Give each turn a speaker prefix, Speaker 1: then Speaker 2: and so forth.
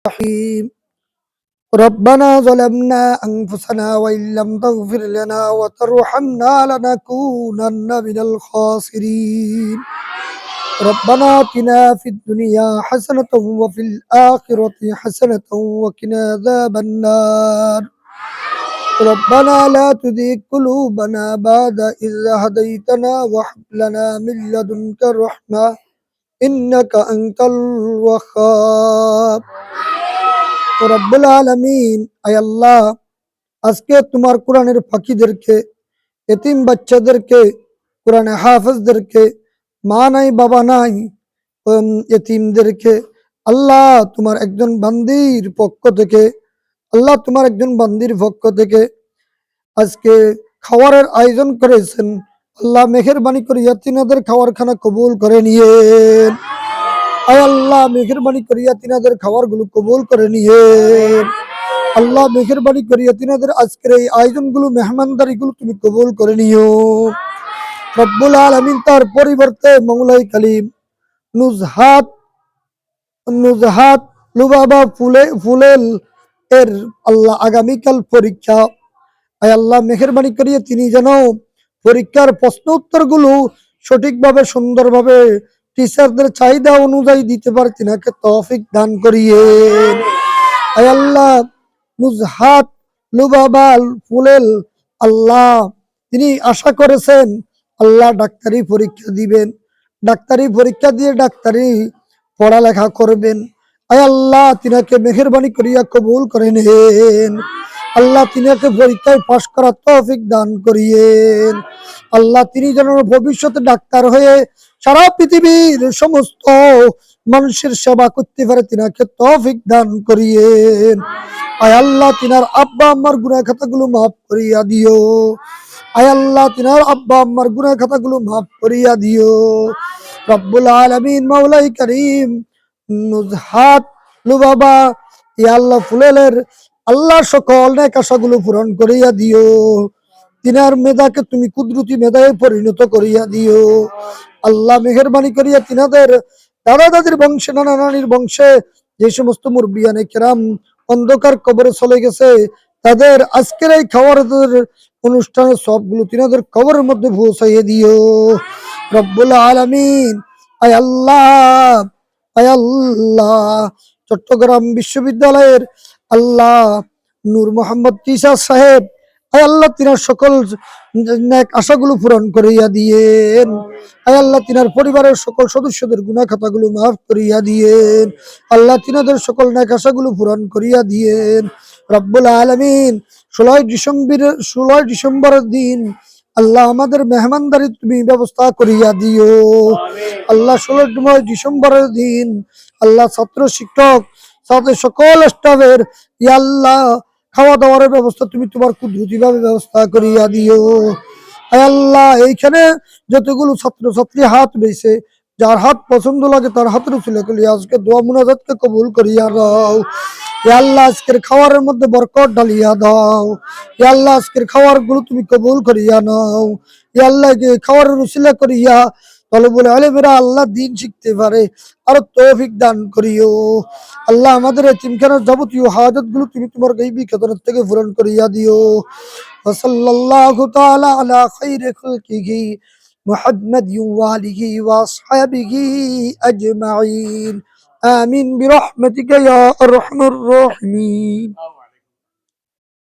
Speaker 1: الرحيم ربنا ظلمنا أنفسنا وإن لم تغفر لنا وترحمنا لنكونن من الخاسرين ربنا آتنا في الدنيا حسنة وفي الآخرة حسنة وقنا عذاب النار ربنا لا تزغ قلوبنا بعد إذ هديتنا وهب لنا من لدنك رحمة إنك أنت الوهاب রব্বুল আলামিন। আয় আল্লাহ, আজকে তোমার কোরআনের ফাঁকিদেরকে, এতিম বাচ্চাদেরকে, কোরআনে হাফেজদেরকে, মা নাই বাবা নাই, এতিমদেরকে আল্লাহ তোমার একজন বান্দির পক্ষ থেকে, আল্লাহ তোমার একজন বান্দির পক্ষ থেকে আজকে খাওয়ারের আয়োজন করেছেন। আল্লাহ মেহেরবানি করিয়া তিনাদের খাওয়ার খানা কবুল করে নিয়েন। আয় আল্লাহ মেহেরবানি করিয়া তিনাদের খাবার গুলো কবুল করে নিয়েন। আল্লাহ মেহেরবানি করিয়া তিনাদের আজকের এই আয়োজন গুলো, মেহমানদারি গুলো তুমি কবুল করে নিও রব্বুল আলামিন। তার পরিবর্তে মৌলাই কালিম নুজহাত নুজহাত লুবাবা ফুলেল এর আল্লাহ আগামীকাল পরীক্ষা। আয় আল্লাহ মেহেরবানি করিয়া তিনি যেন পরীক্ষার প্রশ্ন উত্তর গুলো সঠিকভাবে সুন্দরভাবে টিচারদের চাহিদা অনুযায়ী দিতে পারে, তিনাকে তৌফিক দান করিয়েন। আয় আল্লাহ নুজহাত লুবাবা ফুলেল আল্লাহ তিনি আশা করেছেন আল্লাহ ডাক্তারি পরীক্ষা দিবেন, ডাক্তারি পরীক্ষা দিয়ে ডাক্তারি পড়ালেখা করবেন। আয় আল্লাহ তিনাকে মেহেরবানি করিয়া কবুল করে নেন। আল্লাহ তিনাকে পরীক্ষায় পাশ করার তৌফিক দান করিয়েন। আল্লাহ তিনি যেন ভবিষ্যতে ডাক্তার হয়ে সারা পৃথিবীর সমস্ত মানুষের সেবা করতে পারে, তিনাকে তৌফিক দান করিয়েন। আয় আল্লাহ তিনার আব্বা আম্মার গুনাহ খাতাগুলো মাফ করিয়া দিও। আয় আল্লাহ তিনার আব্বা আম্মার গুনাহ খাতাগুলো মাফ করিয়া দিও রব্বুল আলামিন। মাওলাই করিম নুজহাত লুবাবা ইয়া আল্লাহ ফুলেলের আল্লাহ সকল নেক আশাগুলো পূরণ করিয়া দিও। তিনার মেধাকে তুমি কুদরতি মেধায় পরিণত করিয়া দিও। আল্লাহ মেহেরবানি করিয়া তিনাদের দাদা দাদির বংশে, নানা নানির বংশে যে সমস্ত মুরব্বিয়ানে কেরাম অন্ধকার কবরে চলে গেছে, তাদের আজকের এই খাওয়ারের অনুষ্ঠানের সবগুলো তিনাদের কবরের মধ্যে পৌঁছাইয়ে দিও রব্বুল আলামিন। আয় আল্লাহ, আয় আল্লাহ চট্টগ্রাম বিশ্ববিদ্যালয়ের আল্লাহ নূর মোহাম্মদ তিশা সাহেব, আয় আল্লাহ তিনার সকল নেক আশাগুলো পূরণ করিয়া দিয়েন। আয় আল্লাহ তিনার পরিবারের সকল সদস্যদের গুনাহ খাতাগুলো মাফ করিয়া দিয়েন। আল্লাহ তিনাদের সকল নেক আশাগুলো পূরণ করিয়া দিয়েন রব্বুল আলামিন। 16 ডিসেম্বরের দিন আল্লাহ আমাদের মেহমানদারি তুমি ব্যবস্থা করিয়া দিও আল্লাহ। 16 ডিসেম্বরের দিন আল্লাহ ছাত্র শিক্ষক সাথে সকল স্টাফের ইয়া আল্লাহ খাওয়া দাওয়ার ব্যবস্থা তুমি তোমার কুদরতি ভাবে ব্যবস্থা করিয়া দিও। আয় আল্লাহ এইখানে যতগুলো ছাত্র ছাত্রী হাত রয়েছে, যার হাত পছন্দ লাগে তার হাতের উচিলা করিয়া আজকে দোয়া মুনাজাতকে কবুল করিয়া দাও। ইয়া আল্লাহ আজকের খাওয়ারের মধ্যে বরকত ঢালিয়া দাও। ইয়া আল্লাহ আজকের খাওয়ার গুলো তুমি কবুল করিয়া নাও। ইয়া আল্লাহ যে খাওয়ারের উচিলা করিয়া তলবুল আলেমেরা আল্লাহ দিন শিখতে পারে, আর তৌফিক দান করিও আল্লাহ। আমাদের এতিমখানার যাবতীয় হাজত গুলো তুমি তোমার গায়বী খাজানা থেকে পূরণ করিয়া দিও। সাল্লাল্লাহু তাআলা আলা খায়রি খালকিহি মুহাম্মাদ ওয়া আলিহি ওয়া আসহাবিহি আজমাইন। আমিন বিরহমাতিকা ইয়া আরহামার রাহিমিন।